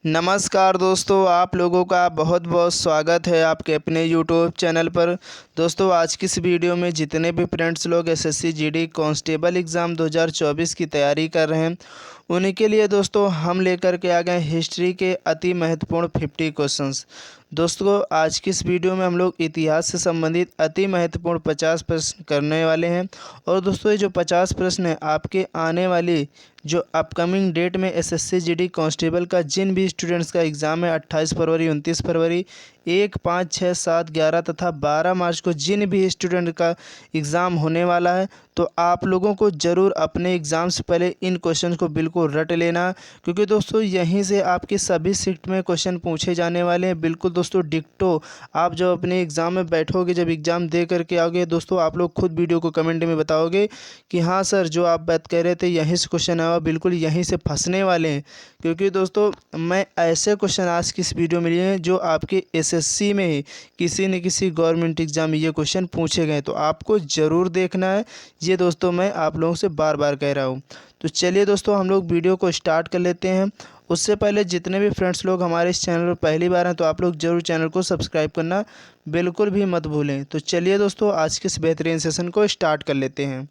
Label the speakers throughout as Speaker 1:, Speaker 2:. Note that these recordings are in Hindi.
Speaker 1: नमस्कार दोस्तों, आप लोगों का बहुत बहुत स्वागत है आपके अपने यूट्यूब चैनल पर। दोस्तों, आज की इस वीडियो में जितने भी फ्रेंड्स लोग एसएससी जीडी कांस्टेबल एग्ज़ाम 2024 की तैयारी कर रहे हैं, उन्हीं के लिए दोस्तों हम लेकर के आ गए हिस्ट्री के अति महत्वपूर्ण 50 क्वेश्चंस। दोस्तों, आज की इस वीडियो में हम लोग इतिहास से संबंधित अति महत्वपूर्ण 50 प्रश्न करने वाले हैं। और दोस्तों, ये जो 50 प्रश्न हैं आपके आने वाली जो अपकमिंग डेट में एसएससी जीडी कांस्टेबल का जिन भी स्टूडेंट्स का एग्ज़ाम है 28 फरवरी, 29 फरवरी, 1, 5, 6, 7, 11 तथा 12 मार्च को जिन भी स्टूडेंट का एग्ज़ाम होने वाला है, तो आप लोगों को ज़रूर अपने एग्ज़ाम से पहले इन क्वेश्चन को बिल्कुल रट लेना, क्योंकि दोस्तों यहीं से आपके सभी शिफ्ट में क्वेश्चन पूछे जाने वाले हैं। बिल्कुल दोस्तों डिक्टो आप जब अपने एग्ज़ाम में बैठोगे, जब एग्ज़ाम दे करके आओगे दोस्तों, आप लोग खुद वीडियो को कमेंट में बताओगे कि हाँ सर, जो आप बात कह रहे थे यहीं से क्वेश्चन आया, बिल्कुल यहीं से फंसने वाले हैं। क्योंकि दोस्तों मैं ऐसे क्वेश्चन आज की इस वीडियो में लिए हैं जो आपके एसएससी में ही किसी न किसी गवर्नमेंट एग्ज़ाम में ये क्वेश्चन पूछे गए, तो आपको ज़रूर देखना है। ये दोस्तों मैं आप लोगों से बार बार कह रहा हूँ। तो चलिए दोस्तों, हम लोग वीडियो को स्टार्ट कर लेते हैं। उससे पहले जितने भी फ्रेंड्स लोग हमारे इस चैनल पर पहली बार हैं, तो आप लोग ज़रूर चैनल को सब्सक्राइब करना बिल्कुल भी मत भूलें। तो चलिए दोस्तों, आज के इस बेहतरीन सेशन को स्टार्ट कर लेते हैं।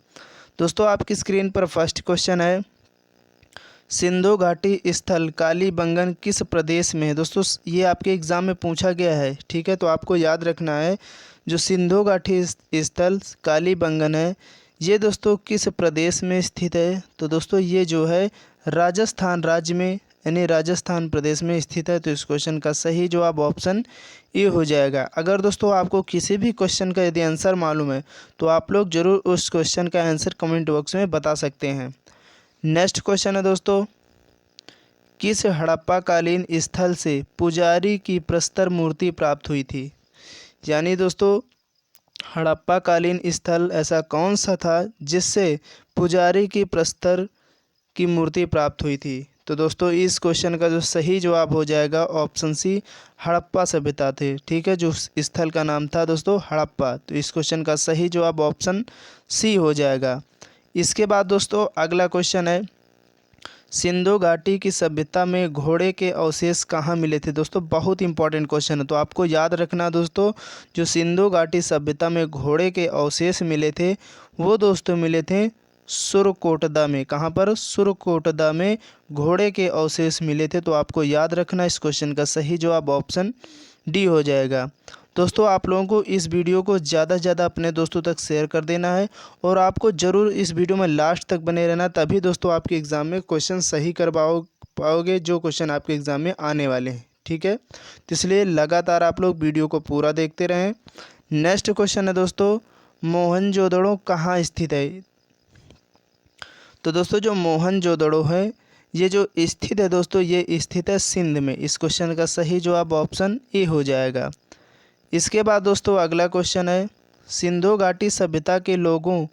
Speaker 1: दोस्तों, आपकी स्क्रीन पर फर्स्ट क्वेश्चन है, सिंधु घाटी स्थल कालीबंगन किस प्रदेश में है। दोस्तों ये आपके एग्ज़ाम में पूछा गया है, ठीक है। तो आपको याद रखना है, जो सिंधु घाटी स्थल कालीबंगन है, ये दोस्तों किस प्रदेश में स्थित है। तो दोस्तों ये जो है राजस्थान राज्य में, यानी राजस्थान प्रदेश में स्थित है। तो इस क्वेश्चन का सही जवाब ऑप्शन ए हो जाएगा। अगर दोस्तों आपको किसी भी क्वेश्चन का यदि आंसर मालूम है, तो आप लोग ज़रूर उस क्वेश्चन का आंसर कमेंट बॉक्स में बता सकते हैं। नेक्स्ट क्वेश्चन है दोस्तों, किस हड़प्पा कालीन स्थल से पुजारी की प्रस्तर मूर्ति प्राप्त हुई थी। यानी दोस्तों हड़प्पा कालीन स्थल ऐसा कौन सा था जिससे पुजारी की प्रस्तर की मूर्ति प्राप्त हुई थी। तो दोस्तों इस क्वेश्चन का जो सही जवाब हो जाएगा ऑप्शन सी, हड़प्पा सभ्यता थे, ठीक है। जो स्थल का नाम था दोस्तों हड़प्पा, तो इस क्वेश्चन का सही जवाब ऑप्शन सी हो जाएगा। इसके बाद दोस्तों अगला क्वेश्चन है, सिंधु घाटी की सभ्यता में घोड़े के अवशेष कहाँ मिले थे। दोस्तों बहुत इंपॉर्टेंट क्वेश्चन है, तो आपको याद रखना दोस्तों, जो सिंधु घाटी सभ्यता में घोड़े के अवशेष मिले थे, वो दोस्तों मिले थे सुरकोटदा में। कहाँ पर? सुरकोटदा में घोड़े के अवशेष मिले थे। तो आपको याद रखना, इस क्वेश्चन का सही जवाब ऑप्शन डी हो जाएगा। दोस्तों आप लोगों को इस वीडियो को ज़्यादा से ज़्यादा अपने दोस्तों तक शेयर कर देना है, और आपको ज़रूर इस वीडियो में लास्ट तक बने रहना, तभी दोस्तों आपके एग्ज़ाम में क्वेश्चन सही कर पाओगे जो क्वेश्चन आपके एग्ज़ाम में आने वाले हैं, ठीक है। तो इसलिए लगातार आप लोग वीडियो को पूरा देखते रहें। नेक्स्ट क्वेश्चन है दोस्तों, मोहनजोदड़ो कहाँ स्थित है। तो दोस्तों जो मोहनजोदड़ो है, ये जो स्थित है दोस्तों, ये स्थित है सिंध में। इस क्वेश्चन का सही जवाब ऑप्शन ए हो जाएगा। इसके बाद दोस्तों अगला क्वेश्चन है, सिंधु घाटी सभ्यता के लोगों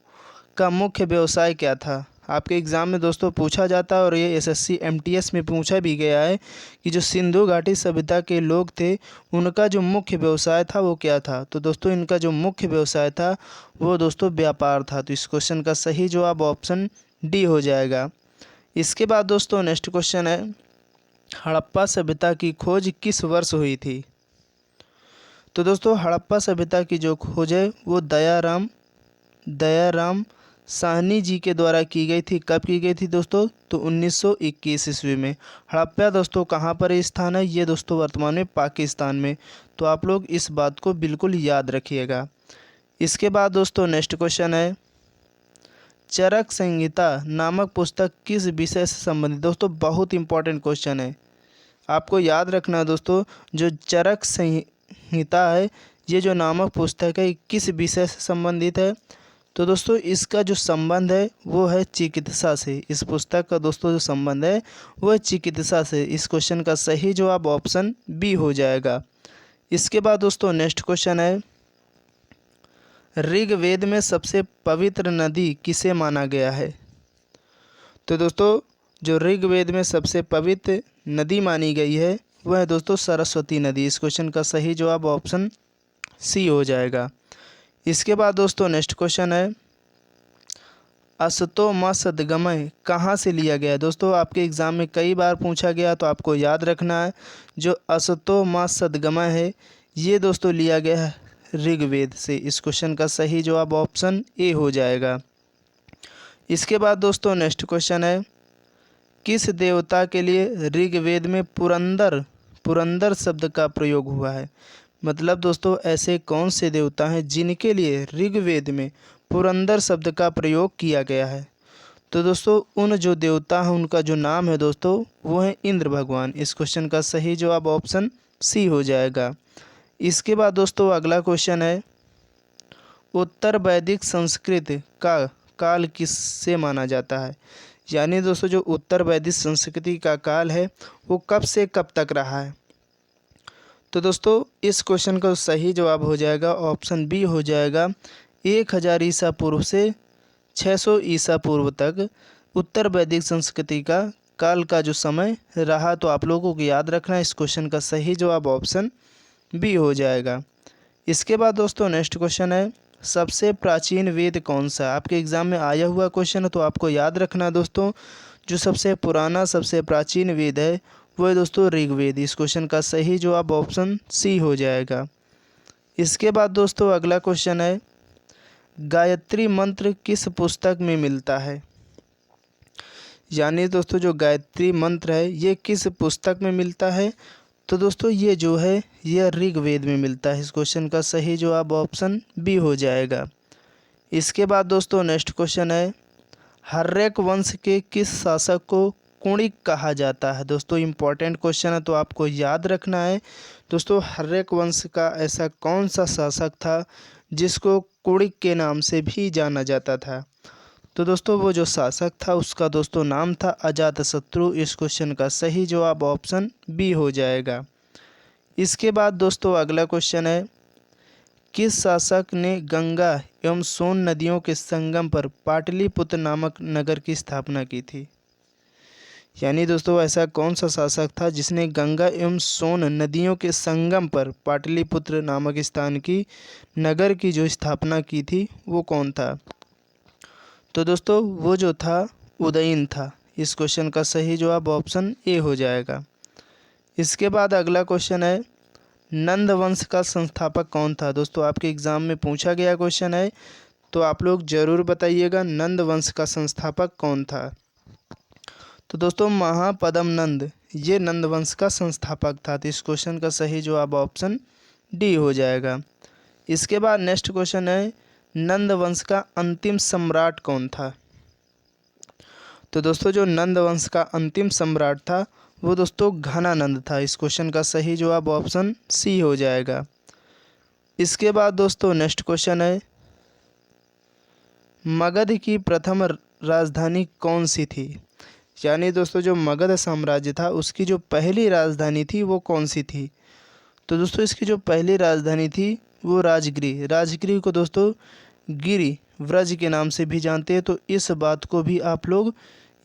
Speaker 1: का मुख्य व्यवसाय क्या था। आपके एग्ज़ाम में दोस्तों पूछा जाता है, और ये एसएससी एमटीएस में पूछा भी गया है कि जो सिंधु घाटी सभ्यता के लोग थे, उनका जो मुख्य व्यवसाय था वो क्या था। तो दोस्तों इनका जो मुख्य व्यवसाय था वो दोस्तों व्यापार था। तो इस क्वेश्चन का सही जवाब ऑप्शन डी हो जाएगा। इसके बाद दोस्तों नेक्स्ट क्वेश्चन है, हड़प्पा सभ्यता की खोज किस वर्ष हुई थी। तो दोस्तों हड़प्पा सभ्यता की जो खोज है वो दयाराम साहनी जी के द्वारा की गई थी। कब की गई थी दोस्तों? तो 1921 ईस्वी में। हड़प्पा दोस्तों कहाँ पर स्थान है, ये दोस्तों वर्तमान में पाकिस्तान में। तो आप लोग इस बात को बिल्कुल याद रखिएगा। इसके बाद दोस्तों नेक्स्ट क्वेश्चन है, चरक संहिता नामक पुस्तक किस विषय से संबंधित। दोस्तों बहुत इंपॉर्टेंट क्वेश्चन है, आपको याद रखना दोस्तों, जो चरक संहिता है, ये जो नामक पुस्तक है, किस विषय से संबंधित है। तो दोस्तों इसका जो संबंध है वो है चिकित्सा से। इस पुस्तक का दोस्तों जो संबंध है वो है चिकित्सा से। इस क्वेश्चन का सही जवाब ऑप्शन बी हो जाएगा। इसके बाद दोस्तों नेक्स्ट क्वेश्चन है, ऋग्वेद में सबसे पवित्र नदी किसे माना गया है। तो दोस्तों जो ऋग्वेद में सबसे पवित्र नदी मानी गई है वह है दोस्तों सरस्वती नदी। इस क्वेश्चन का सही जवाब ऑप्शन सी हो जाएगा। इसके बाद दोस्तों नेक्स्ट क्वेश्चन है, असतो मा सद्गमय कहाँ से लिया गया है? दोस्तों आपके एग्ज़ाम में कई बार पूछा गया, तो आपको याद रखना है जो असतो मा सद्गमय है ये दोस्तों लिया गया है ऋग्वेद से। इस क्वेश्चन का सही जवाब ऑप्शन ए हो जाएगा। इसके बाद दोस्तों नेक्स्ट क्वेश्चन है, किस देवता के लिए ऋग्वेद में पुरंदर पुरंदर शब्द का प्रयोग हुआ है? मतलब दोस्तों ऐसे कौन से देवता हैं जिनके लिए ऋग्वेद में पुरंदर शब्द का प्रयोग किया गया है? तो दोस्तों उन जो देवता हैं उनका जो नाम है दोस्तों वो है इंद्र भगवान। इस क्वेश्चन का सही जवाब ऑप्शन सी हो जाएगा। इसके बाद दोस्तों अगला क्वेश्चन है, उत्तर वैदिक संस्कृत का काल किससे माना जाता है? यानी दोस्तों जो उत्तर वैदिक संस्कृति का काल है वो कब से कब तक रहा है? तो दोस्तों इस क्वेश्चन का सही जवाब हो जाएगा ऑप्शन बी हो जाएगा, 1000 ईसा पूर्व से 600 ईसा पूर्व तक उत्तर वैदिक संस्कृति का काल का जो समय रहा। तो आप लोगों को याद रखना है, इस क्वेश्चन का सही जवाब ऑप्शन बी हो जाएगा। इसके बाद दोस्तों नेक्स्ट क्वेश्चन है, सबसे प्राचीन वेद कौन सा? आपके एग्ज़ाम में आया हुआ क्वेश्चन है, तो आपको याद रखना है दोस्तों जो सबसे पुराना सबसे प्राचीन वेद है वो है दोस्तों ऋग्वेद। इस क्वेश्चन का सही जवाब ऑप्शन सी हो जाएगा। इसके बाद दोस्तों अगला क्वेश्चन है, गायत्री मंत्र किस पुस्तक में मिलता है? यानी दोस्तों जो गायत्री मंत्र है ये किस पुस्तक में मिलता है? तो दोस्तों ये जो है ये ऋग्वेद में मिलता है। इस क्वेश्चन का सही जवाब ऑप्शन बी हो जाएगा। इसके बाद दोस्तों नेक्स्ट क्वेश्चन है, हर्यक वंश के किस शासक को कुणिक कहा जाता है? दोस्तों इम्पॉर्टेंट क्वेश्चन है, तो आपको याद रखना है दोस्तों हर्यक वंश का ऐसा कौन सा शासक था जिसको कुणिक के नाम से भी जाना जाता था? तो दोस्तों वो जो शासक था उसका दोस्तों नाम था अजातशत्रु। इस क्वेश्चन का सही जवाब ऑप्शन बी हो जाएगा। इसके बाद दोस्तों अगला क्वेश्चन है, किस शासक ने गंगा एवं सोन नदियों के संगम पर पाटलिपुत्र नामक नगर की स्थापना की थी? यानी दोस्तों ऐसा कौन सा शासक था जिसने गंगा एवं सोन नदियों के संगम पर पाटलिपुत्र नामक स्थान की नगर की जो स्थापना की थी वो कौन था? तो दोस्तों वो जो था उदयन था। इस क्वेश्चन का सही जवाब ऑप्शन ए हो जाएगा। इसके बाद अगला क्वेश्चन है, नंद वंश का संस्थापक कौन था? दोस्तों आपके एग्ज़ाम में पूछा गया क्वेश्चन है, तो आप लोग ज़रूर बताइएगा नंद वंश का संस्थापक कौन था? तो दोस्तों महापद्म नंद ये नंद वंश का संस्थापक था। तो इस क्वेश्चन का सही जवाब ऑप्शन डी हो जाएगा। इसके बाद नेक्स्ट क्वेश्चन है, नंद वंश का अंतिम सम्राट कौन था? तो दोस्तों जो नंद वंश का अंतिम सम्राट था वो दोस्तों घनानंद था। इस क्वेश्चन का सही जवाब ऑप्शन सी हो जाएगा। इसके बाद दोस्तों नेक्स्ट क्वेश्चन है, मगध की प्रथम राजधानी कौन सी थी? यानी दोस्तों जो मगध साम्राज्य था उसकी जो पहली राजधानी थी वो कौन सी थी? तो दोस्तों इसकी जो पहली राजधानी थी वो राजगिरी। राजगिरी को दोस्तों गिरि व्रज के नाम से भी जानते हैं, तो इस बात को भी आप लोग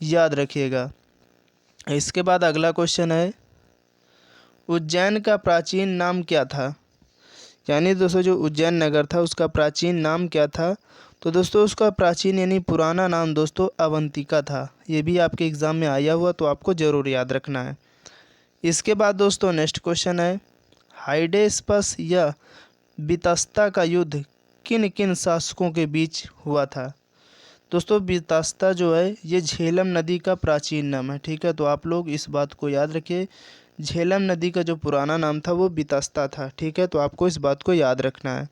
Speaker 1: याद रखिएगा। इसके बाद अगला क्वेश्चन है, उज्जैन का प्राचीन नाम क्या था? यानी दोस्तों जो उज्जैन नगर था उसका प्राचीन नाम क्या था? तो दोस्तों उसका प्राचीन यानी पुराना नाम दोस्तों अवंतिका था। ये भी आपके एग्ज़ाम में आया हुआ, तो आपको ज़रूर याद रखना है। इसके बाद दोस्तों नेक्स्ट क्वेश्चन है, हाइडेस्पस या बितस्ता का युद्ध किन किन शासकों के बीच हुआ था? दोस्तों बितस्ता जो है ये झेलम नदी का प्राचीन नाम है, ठीक है। तो आप लोग इस बात को याद रखिए, झेलम नदी का जो पुराना नाम था वो बितस्ता था, ठीक है। तो आपको इस बात को याद रखना है।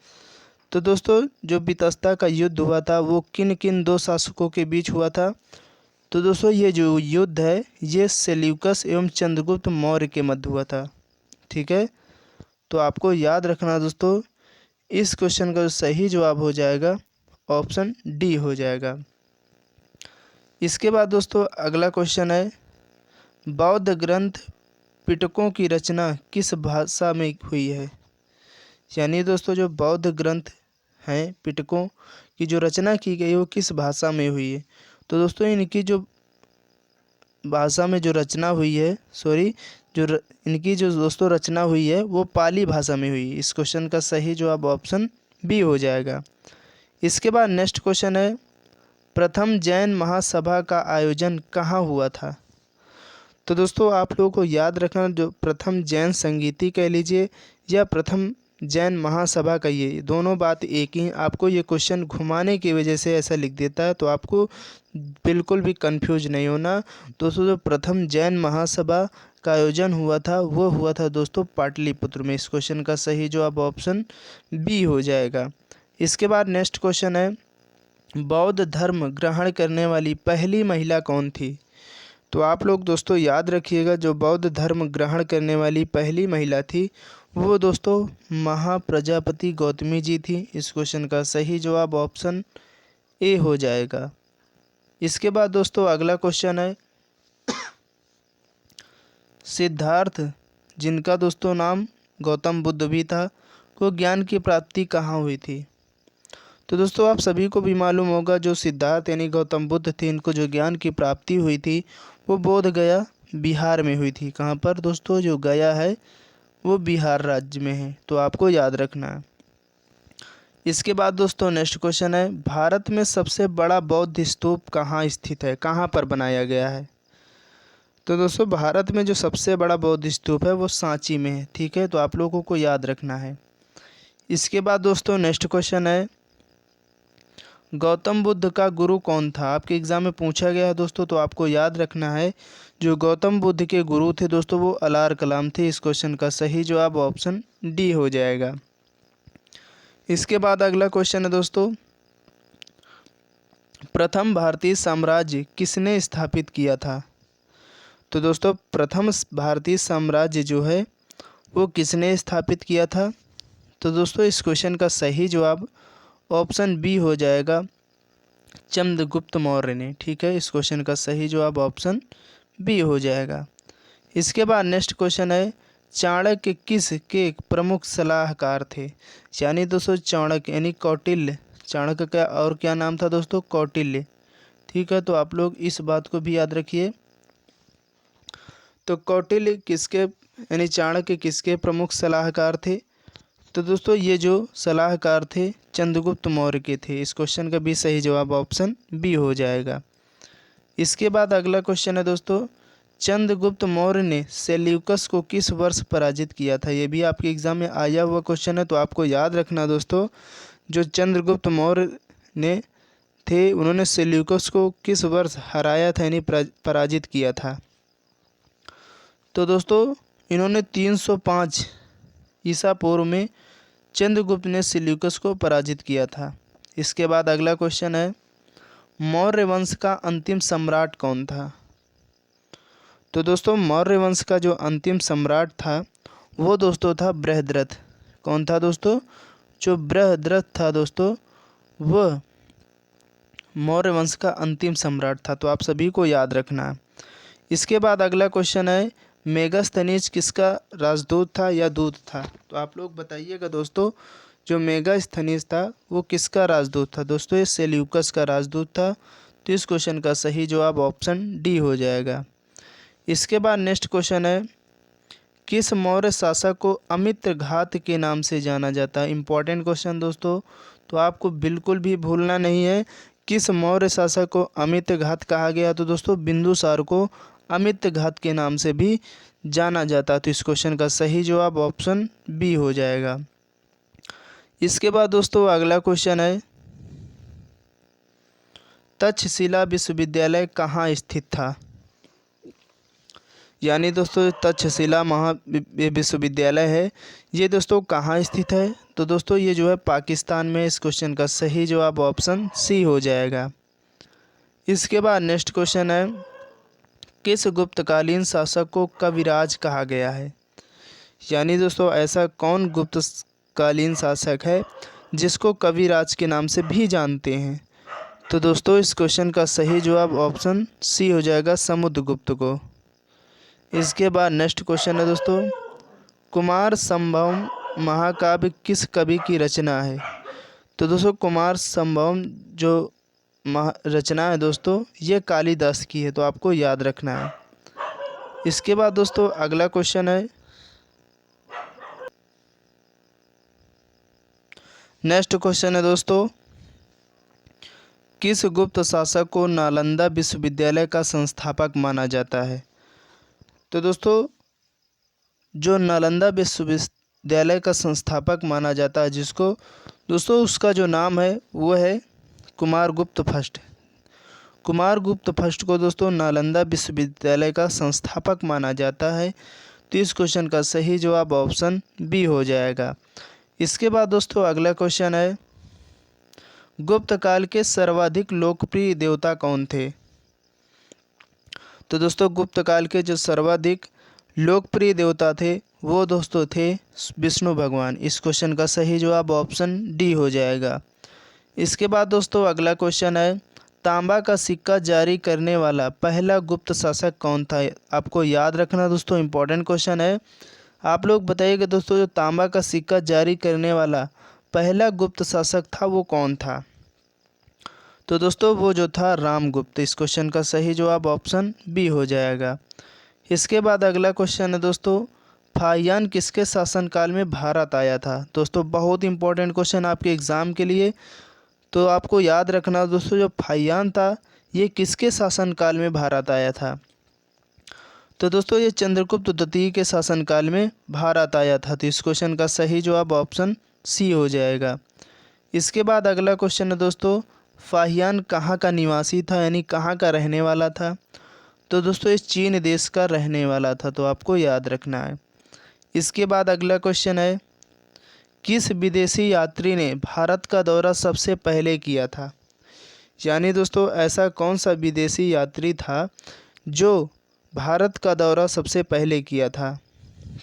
Speaker 1: तो दोस्तों जो बितस्ता का युद्ध हुआ था वो किन किन दो शासकों के बीच हुआ था? तो दोस्तों ये जो युद्ध है ये सेल्यूकस एवं चंद्रगुप्त मौर्य के मध्य हुआ था, ठीक है। तो आपको याद रखना दोस्तों, इस क्वेश्चन का सही जवाब हो जाएगा ऑप्शन डी हो जाएगा। इसके बाद दोस्तों अगला क्वेश्चन है, बौद्ध ग्रंथ पिटकों की रचना किस भाषा में हुई है? यानी दोस्तों जो बौद्ध ग्रंथ हैं पिटकों की जो रचना की गई वो किस भाषा में हुई है? तो दोस्तों इनकी जो भाषा में जो रचना हुई है इनकी जो दोस्तों रचना हुई है वो पाली भाषा में हुई है। इस क्वेश्चन का सही जवाब ऑप्शन बी हो जाएगा। इसके बाद नेक्स्ट क्वेश्चन है, प्रथम जैन महासभा का आयोजन कहाँ हुआ था? तो दोस्तों आप लोगों को याद रखना, जो प्रथम जैन संगीति कह लीजिए या प्रथम जैन महासभा का, ये दोनों बात एक ही हैं। आपको ये क्वेश्चन घुमाने की वजह से ऐसा लिख देता है, तो आपको बिल्कुल भी कंफ्यूज नहीं होना। दोस्तों जो प्रथम जैन महासभा का आयोजन हुआ था वो हुआ था दोस्तों पाटलिपुत्र में। इस क्वेश्चन का सही जवाब ऑप्शन बी हो जाएगा। इसके बाद नेक्स्ट क्वेश्चन है, बौद्ध धर्म ग्रहण करने वाली पहली महिला कौन थी? तो आप लोग दोस्तों याद रखिएगा, जो बौद्ध धर्म ग्रहण करने वाली पहली महिला थी वो दोस्तों महाप्रजापति गौतमी जी थी। इस क्वेश्चन का सही जवाब ऑप्शन ए हो जाएगा। इसके बाद दोस्तों अगला क्वेश्चन है, सिद्धार्थ, जिनका दोस्तों नाम गौतम बुद्ध भी था, को ज्ञान की प्राप्ति कहाँ हुई थी? तो दोस्तों आप सभी को भी मालूम होगा, जो सिद्धार्थ यानी गौतम बुद्ध थे, इनको जो ज्ञान की प्राप्ति हुई थी वो बोध गया बिहार में हुई थी। कहाँ पर दोस्तों? जो गया है वो बिहार राज्य में है, तो आपको याद रखना है। इसके बाद दोस्तों नेक्स्ट क्वेश्चन है, भारत में सबसे बड़ा बौद्ध स्तूप कहाँ स्थित है, कहाँ पर बनाया गया है? तो दोस्तों भारत में जो सबसे बड़ा बौद्ध स्तूप है वो सांची में है। ठीक है, तो आप लोगों को याद रखना है। इसके बाद दोस्तों नेक्स्ट क्वेश्चन है, गौतम बुद्ध का गुरु कौन था? आपके एग्ज़ाम में पूछा गया है दोस्तों, तो आपको याद रखना है, जो गौतम बुद्ध के गुरु थे दोस्तों वो अलार कलाम थे। इस क्वेश्चन का सही जवाब ऑप्शन डी हो जाएगा। इसके बाद अगला क्वेश्चन है दोस्तों, प्रथम भारतीय साम्राज्य किसने स्थापित किया था? तो दोस्तों प्रथम भारतीय साम्राज्य जो है वो किसने स्थापित किया था? तो दोस्तों इस क्वेश्चन का सही जवाब ऑप्शन बी हो जाएगा, चंद्रगुप्त मौर्य ने। ठीक है, इस क्वेश्चन का सही जवाब ऑप्शन बी हो जाएगा। इसके बाद नेक्स्ट क्वेश्चन है, चाणक्य किस के प्रमुख सलाहकार थे? यानी दोस्तों चाणक्य यानी कौटिल्य, चाणक्य का और क्या नाम था दोस्तों? कौटिल्य। ठीक है, तो आप लोग इस बात को भी याद रखिए। तो कौटिल्य किसके यानी चाणक्य किसके प्रमुख सलाहकार थे? तो दोस्तों ये जो सलाहकार थे चंद्रगुप्त मौर्य के थे। इस क्वेश्चन का भी सही जवाब ऑप्शन बी हो जाएगा। इसके बाद अगला क्वेश्चन है दोस्तों, चंद्रगुप्त मौर्य ने सेल्यूकस को किस वर्ष पराजित किया था? ये भी आपके एग्जाम में आया हुआ क्वेश्चन है, तो आपको याद रखना दोस्तों, जो चंद्रगुप्त मौर्य ने थे उन्होंने सेल्यूकस को किस वर्ष हराया था यानी पराजित किया था? तो दोस्तों इन्होंने 305 ईसा पूर्व में चंद्रगुप्त ने सेल्यूकस को पराजित किया था। इसके बाद अगला क्वेश्चन है, मौर्य वंश का अंतिम सम्राट कौन था? तो दोस्तों मौर्य वंश का जो अंतिम सम्राट था वो दोस्तों था बृहद्रथ। कौन था दोस्तों? जो बृहद्रथ था दोस्तों वह मौर्य वंश का अंतिम सम्राट था, तो आप सभी को याद रखना है। इसके बाद अगला क्वेश्चन है, मेगास्थनीज किसका राजदूत था या दूत था? तो आप लोग बताइएगा दोस्तों, जो मेगास्थनीज था वो किसका राजदूत था? दोस्तों ये सेल्यूकस का राजदूत था। तो इस क्वेश्चन का सही जवाब ऑप्शन डी हो जाएगा। इसके बाद नेक्स्ट क्वेश्चन है, किस मौर्य शासक को अमित्रघात के नाम से जाना जाता है? इंपॉर्टेंट क्वेश्चन दोस्तों, तो आपको बिल्कुल भी भूलना नहीं है, किस मौर्य शासक को अमित्रघात कहा गया? तो दोस्तों बिंदुसार को अमित्रघात के नाम से भी जाना जाता है। तो इस क्वेश्चन का सही जवाब ऑप्शन बी हो जाएगा। इसके बाद दोस्तों अगला क्वेश्चन है, तक्षशिला विश्वविद्यालय कहाँ स्थित था? यानी दोस्तों तक्षशिला विश्वविद्यालय है, ये दोस्तों कहाँ स्थित है? तो दोस्तों ये जो है पाकिस्तान में। इस क्वेश्चन का सही जवाब ऑप्शन सी हो जाएगा। इसके बाद नेक्स्ट क्वेश्चन है, किस गुप्तकालीन शासक को कविराज कहा गया है? यानी दोस्तों ऐसा कौन गुप्तकालीन शासक है जिसको कविराज के नाम से भी जानते हैं? तो दोस्तों इस क्वेश्चन का सही जवाब ऑप्शन सी हो जाएगा, समुद्रगुप्त को। इसके बाद नेक्स्ट क्वेश्चन है दोस्तों, कुमार संभवम महाकाव्य किस कवि की रचना है? तो दोस्तों कुमार संभवम जो रचना है दोस्तों ये कालिदास की है, तो आपको याद रखना है। इसके बाद दोस्तों अगला क्वेश्चन है, नेक्स्ट क्वेश्चन है दोस्तों, किस गुप्त शासक को नालंदा विश्वविद्यालय का संस्थापक माना जाता है? तो दोस्तों जो नालंदा विश्वविद्यालय का संस्थापक माना जाता है, जिसको दोस्तों उसका जो नाम है वो है कुमारगुप्त फर्स्ट। कुमारगुप्त फर्स्ट को दोस्तों नालंदा विश्वविद्यालय का संस्थापक माना जाता है। तो इस क्वेश्चन का सही जवाब ऑप्शन बी हो जाएगा। इसके बाद दोस्तों अगला क्वेश्चन है, गुप्त काल के सर्वाधिक लोकप्रिय देवता कौन थे? तो दोस्तों गुप्त काल के जो सर्वाधिक लोकप्रिय देवता थे वो दोस्तों थे विष्णु भगवान। इस क्वेश्चन का सही जवाब ऑप्शन डी हो जाएगा। इसके बाद दोस्तों अगला क्वेश्चन है, तांबा का सिक्का जारी करने वाला पहला गुप्त शासक कौन था? आपको याद रखना दोस्तों, इम्पोर्टेंट क्वेश्चन है। आप लोग बताइएगा दोस्तों, जो तांबा का सिक्का जारी करने वाला पहला गुप्त शासक था वो कौन था? तो दोस्तों वो जो था रामगुप्त। इस क्वेश्चन का सही जवाब ऑप्शन बी हो जाएगा। इसके बाद अगला क्वेश्चन है दोस्तों, फाहियान किसके शासनकाल में भारत आया था? दोस्तों बहुत इंपॉर्टेंट क्वेश्चन आपके एग्ज़ाम के लिए। तो आपको याद रखना दोस्तों, जो फाहियान था ये किसके शासनकाल में भारत आया था? तो दोस्तों ये चंद्रगुप्त द्वितीय के शासनकाल में भारत आया था। तो इस क्वेश्चन का सही जवाब ऑप्शन सी हो जाएगा। इसके बाद अगला क्वेश्चन है दोस्तों, फाहियान कहाँ का निवासी था, यानी कहाँ का रहने वाला था? तो दोस्तों इस चीन देश का रहने वाला था। तो आपको याद रखना है। इसके बाद अगला क्वेश्चन है, किस विदेशी यात्री ने भारत का दौरा सबसे पहले किया था? यानी दोस्तों ऐसा कौन सा विदेशी यात्री था जो भारत का दौरा सबसे पहले किया था?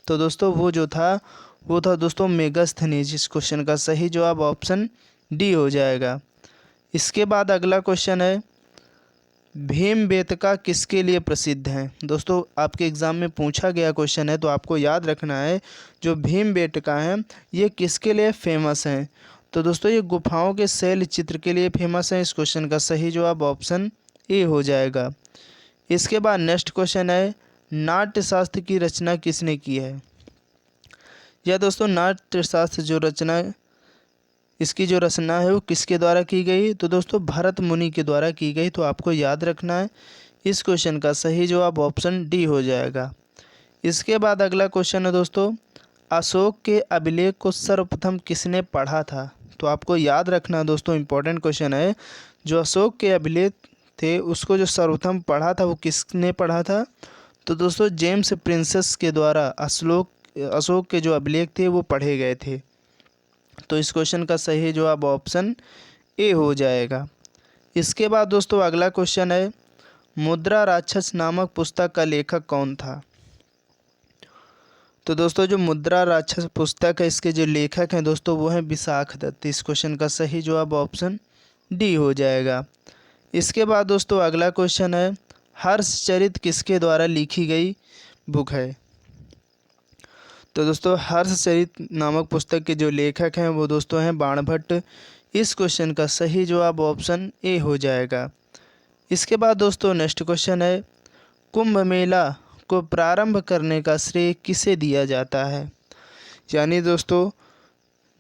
Speaker 1: तो दोस्तों वो जो था वो था दोस्तों मेगास्थनीज। इस क्वेश्चन का सही जवाब ऑप्शन डी हो जाएगा। इसके बाद अगला क्वेश्चन है, भीमबेटका किसके लिए प्रसिद्ध हैं? दोस्तों आपके एग्ज़ाम में पूछा गया क्वेश्चन है, तो आपको याद रखना है जो भीमबेटका हैं ये किसके लिए फेमस हैं? तो दोस्तों ये गुफाओं के शैल चित्र के लिए फेमस हैं। इस क्वेश्चन का सही जवाब ऑप्शन ए हो जाएगा। इसके बाद नेक्स्ट क्वेश्चन है, नाट्यशास्त्र की रचना किसने की है? यह दोस्तों नाट्यशास्त्र जो रचना इसकी जो रचना है वो किसके द्वारा की गई? तो दोस्तों भरत मुनि के द्वारा की गई। तो आपको याद रखना है। इस क्वेश्चन का सही जवाब ऑप्शन डी हो जाएगा। इसके बाद अगला क्वेश्चन है दोस्तों, अशोक के अभिलेख को सर्वप्रथम किसने पढ़ा था? तो आपको याद रखना दोस्तों, इम्पोर्टेंट क्वेश्चन है। जो अशोक के अभिलेख थे उसको जो सर्वप्रथम पढ़ा था वो किसने पढ़ा था? तो दोस्तों जेम्स प्रिंसेस के द्वारा अशोक के जो अभिलेख थे वो पढ़े गए थे। तो इस क्वेश्चन का सही जवाब ऑप्शन ए हो जाएगा। इसके बाद दोस्तों अगला क्वेश्चन है, मुद्रा राक्षस नामक पुस्तक का लेखक कौन था? तो दोस्तों जो मुद्रा राक्षस पुस्तक है इसके जो लेखक हैं दोस्तों वो हैं विशाख दत्त। इस क्वेश्चन का सही जवाब ऑप्शन डी हो जाएगा। इसके बाद दोस्तों अगला क्वेश्चन है, हर्षचरित किसके द्वारा लिखी गई बुक है? तो दोस्तों हर्षचरित नामक पुस्तक के जो लेखक हैं वो दोस्तों हैं बाणभट्ट। इस क्वेश्चन का सही जवाब ऑप्शन ए हो जाएगा। इसके बाद दोस्तों नेक्स्ट क्वेश्चन है, कुंभ मेला को प्रारंभ करने का श्रेय किसे दिया जाता है? यानी दोस्तों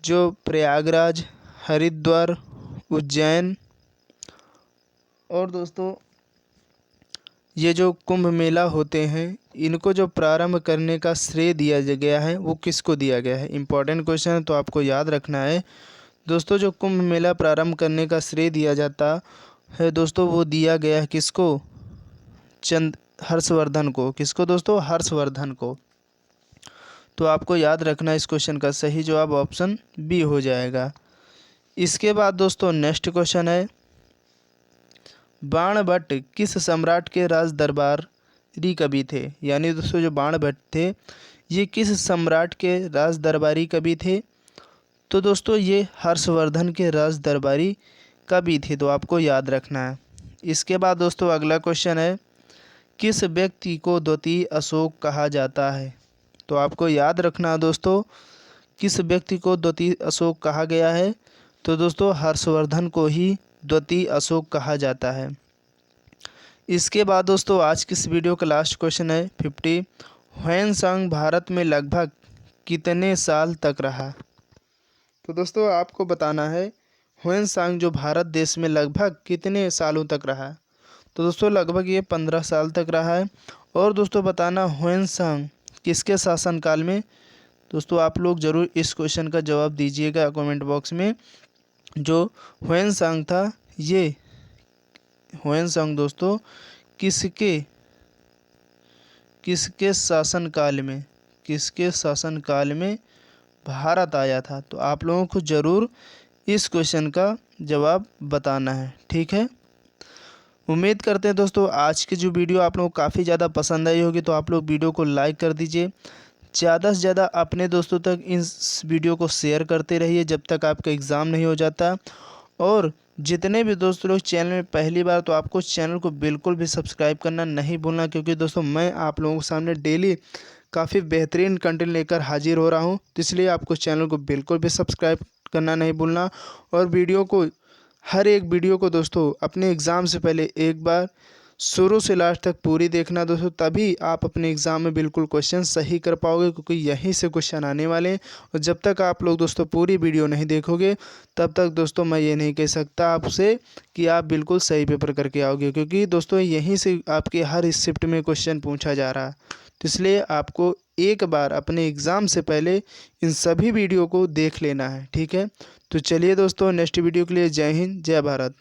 Speaker 1: जो प्रयागराज, हरिद्वार, उज्जैन और दोस्तों ये जो कुंभ मेला होते हैं इनको जो प्रारंभ करने का श्रेय दिया गया है वो किसको दिया गया है? इंपॉर्टेंट क्वेश्चन है, तो आपको याद रखना है दोस्तों। जो कुंभ मेला प्रारंभ करने का श्रेय दिया जाता है दोस्तों वो दिया गया है किसको? हर्षवर्धन को। किसको दोस्तों? हर्षवर्धन को। तो आपको याद रखना इस क्वेश्चन का सही जवाब ऑप्शन बी हो जाएगा। इसके बाद दोस्तों नेक्स्ट क्वेश्चन है, बाणभट्ट किस सम्राट के राज दरबारी कवि थे? यानी दोस्तों जो बाणभट्ट थे ये किस सम्राट के राज दरबारी कवि थे? तो दोस्तों ये हर्षवर्धन के राज दरबारी कवि थे। तो आपको याद रखना है। इसके बाद दोस्तों अगला क्वेश्चन है, किस व्यक्ति को द्वितीय अशोक कहा जाता है? तो आपको याद रखना दोस्तों, किस व्यक्ति को द्वितीय अशोक कहा गया है? तो दोस्तों हर्षवर्धन को ही द्वितीय अशोक कहा जाता है। इसके बाद दोस्तों आज की इस वीडियो का लास्ट क्वेश्चन है 50, ह्वेनसांग भारत में लगभग कितने साल तक रहा? तो दोस्तों आपको बताना है ह्वेनसांग जो भारत देश में लगभग कितने सालों तक रहा है? तो दोस्तों लगभग ये 15 साल तक रहा है। और दोस्तों बताना ह्वेनसांग किसके शासनकाल में? दोस्तों आप लोग ज़रूर इस क्वेश्चन का जवाब दीजिएगा कमेंट बॉक्स में। जो ह्वेनसांग था, ये ह्वेनसांग दोस्तों किसके किसके शासनकाल में किसके शासनकाल में भारत आया था? तो आप लोगों को ज़रूर इस क्वेश्चन का जवाब बताना है, ठीक है। उम्मीद करते हैं दोस्तों आज की जो वीडियो आप लोगों को काफ़ी ज़्यादा पसंद आई होगी, तो आप लोग वीडियो को लाइक कर दीजिए। ज़्यादा से ज़्यादा अपने दोस्तों तक इस वीडियो को शेयर करते रहिए जब तक आपका एग्ज़ाम नहीं हो जाता। और जितने भी दोस्त लोग चैनल में पहली बार, तो आपको चैनल को बिल्कुल भी सब्सक्राइब करना नहीं भूलना, क्योंकि दोस्तों मैं आप लोगों के सामने डेली काफ़ी बेहतरीन कंटेंट लेकर हाजिर हो रहा हूं। तो इसलिए आपको चैनल को बिल्कुल भी सब्सक्राइब करना नहीं भूलना। और वीडियो को, हर एक वीडियो को दोस्तों अपने एग्ज़ाम से पहले एक बार शुरू से लास्ट तक पूरी देखना दोस्तों, तभी आप अपने एग्ज़ाम में बिल्कुल क्वेश्चन सही कर पाओगे, क्योंकि यहीं से क्वेश्चन आने वाले हैं। और जब तक आप लोग दोस्तों पूरी वीडियो नहीं देखोगे, तब तक दोस्तों मैं ये नहीं कह सकता आपसे कि आप बिल्कुल सही पेपर करके आओगे, क्योंकि दोस्तों यहीं से आपके हर शिफ्ट में क्वेश्चन पूछा जा रहा है। तो इसलिए आपको एक बार अपने एग्ज़ाम से पहले इन सभी वीडियो को देख लेना है, ठीक है। तो चलिए दोस्तों, नेक्स्ट वीडियो के लिए जय हिंद, जय भारत।